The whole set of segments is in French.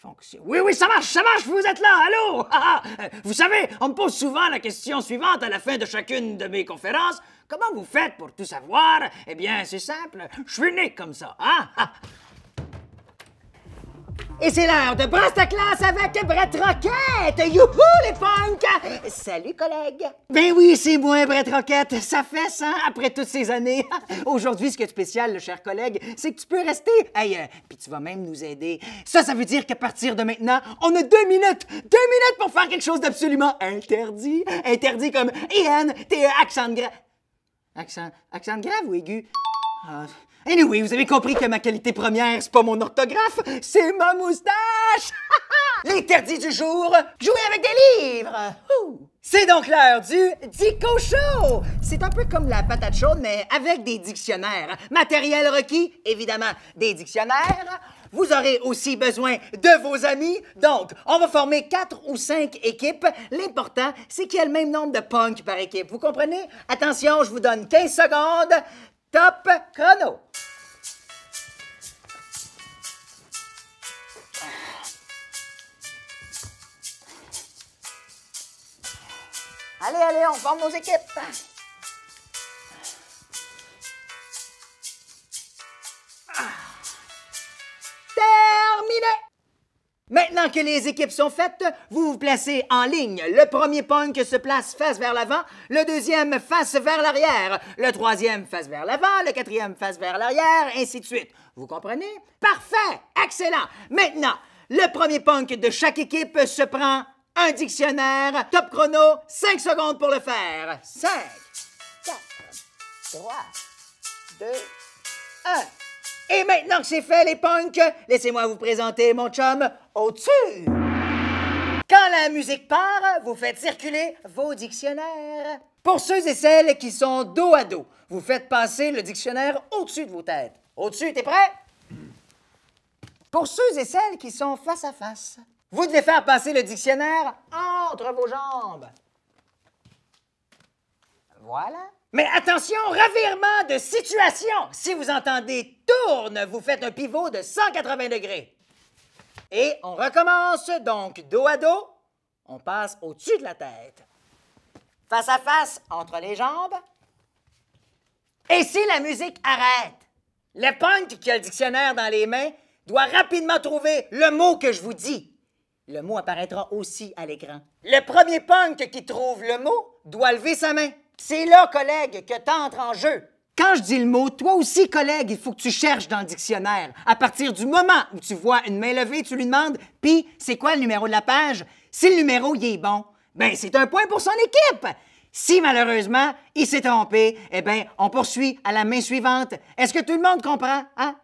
Fonction. Oui, oui, ça marche, vous êtes là, allô? Vous savez, on me pose souvent la question suivante à la fin de chacune de mes conférences. Comment vous faites pour tout savoir? Eh bien, c'est simple, je suis né comme ça, hein? Et c'est l'heure de Brasse ta classe avec Brett Roquette! Youhou, les punks! Salut, collègue! Ben oui, c'est moi, Brett Roquette. Ça fait ça, après toutes ces années. Aujourd'hui, ce qui est spécial, le cher collègue, c'est que tu peux rester. Hey, puis tu vas même nous aider. Ça veut dire qu'à partir de maintenant, on a 2 minutes! 2 minutes pour faire quelque chose d'absolument interdit. Interdit comme IN-T-E, accent grave. Accent grave ou aigu? Anyway, vous avez compris que ma qualité première, c'est pas mon orthographe, c'est ma moustache! L'interdit du jour, jouer avec des livres! C'est donc l'heure du Dico Show! C'est un peu comme la patate chaude, mais avec des dictionnaires. Matériel requis, évidemment, des dictionnaires. Vous aurez aussi besoin de vos amis. Donc, on va former 4 ou 5 équipes. L'important, c'est qu'il y ait le même nombre de punks par équipe. Vous comprenez? Attention, je vous donne 15 secondes. Top chrono! Allez, on forme nos équipes! Terminé! Maintenant que les équipes sont faites, vous vous placez en ligne. Le premier punk se place face vers l'avant, le deuxième face vers l'arrière, le troisième face vers l'avant, le quatrième face vers l'arrière, ainsi de suite. Vous comprenez? Parfait! Excellent! Maintenant, le premier punk de chaque équipe se prend un dictionnaire. Top chrono, 5 secondes pour le faire. 5, 4, 3, 2, 1. Et maintenant que c'est fait, les punks, laissez-moi vous présenter mon chum au-dessus. Quand la musique part, vous faites circuler vos dictionnaires. Pour ceux et celles qui sont dos à dos, vous faites passer le dictionnaire au-dessus de vos têtes. Au-dessus, t'es prêt? Pour ceux et celles qui sont face à face, vous devez faire passer le dictionnaire entre vos jambes. Voilà. Mais attention, revirement de situation! Si vous entendez « tourne », vous faites un pivot de 180 degrés. Et on recommence, donc dos à dos, on passe au-dessus de la tête. Face à face, entre les jambes. Et si la musique arrête, le punk qui a le dictionnaire dans les mains doit rapidement trouver le mot que je vous dis. Le mot apparaîtra aussi à l'écran. Le premier punk qui trouve le mot doit lever sa main. C'est là, collègue, que t'entres en jeu. Quand je dis le mot, toi aussi, collègue, il faut que tu cherches dans le dictionnaire. À partir du moment où tu vois une main levée, tu lui demandes « Puis, c'est quoi le numéro de la page? » Si le numéro, il est bon, ben c'est un point pour son équipe. Si, malheureusement, il s'est trompé, eh bien, on poursuit à la main suivante. Est-ce que tout le monde comprend, hein?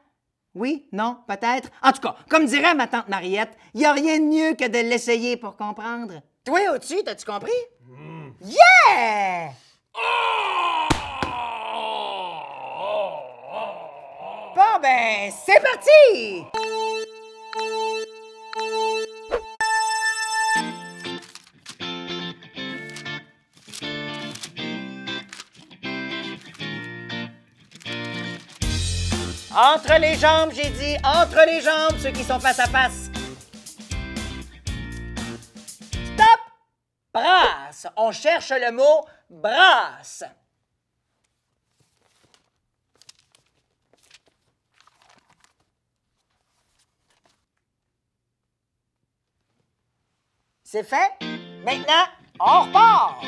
Oui? Non? Peut-être? En tout cas, comme dirait ma tante Mariette, il n'y a rien de mieux que de l'essayer pour comprendre. Toi, au-dessus, t'as-tu compris? Yeah! Bon, ben, c'est parti! Entre les jambes, j'ai dit, entre les jambes, ceux qui sont face à face. Stop! Brasse. On cherche le mot brasse. C'est fait? Maintenant, on repart!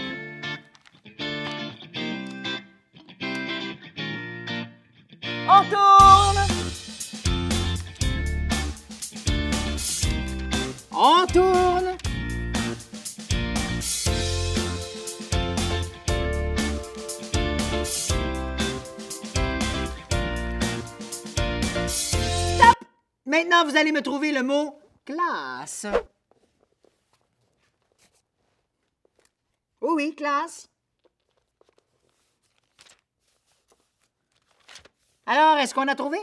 On tourne! On tourne! Stop! Maintenant, vous allez me trouver le mot classe. Oui, classe. Alors, est-ce qu'on a trouvé?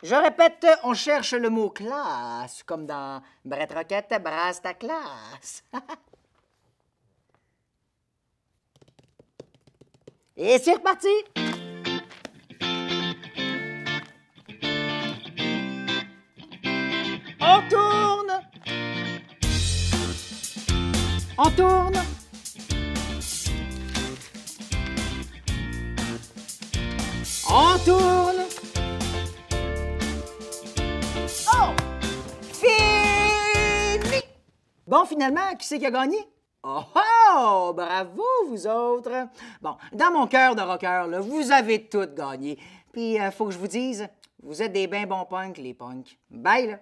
Je répète, on cherche le mot classe, comme dans Brett Roquette, brasse ta classe. Et c'est reparti! On tourne. On tourne. Oh! Fini! Bon, finalement, qui c'est qui a gagné? Oh oh! Bravo, vous autres! Bon, dans mon cœur de rocker, là, vous avez toutes gagné. Puis, faut que je vous dise, vous êtes des bien bons punks, les punks. Bye, là!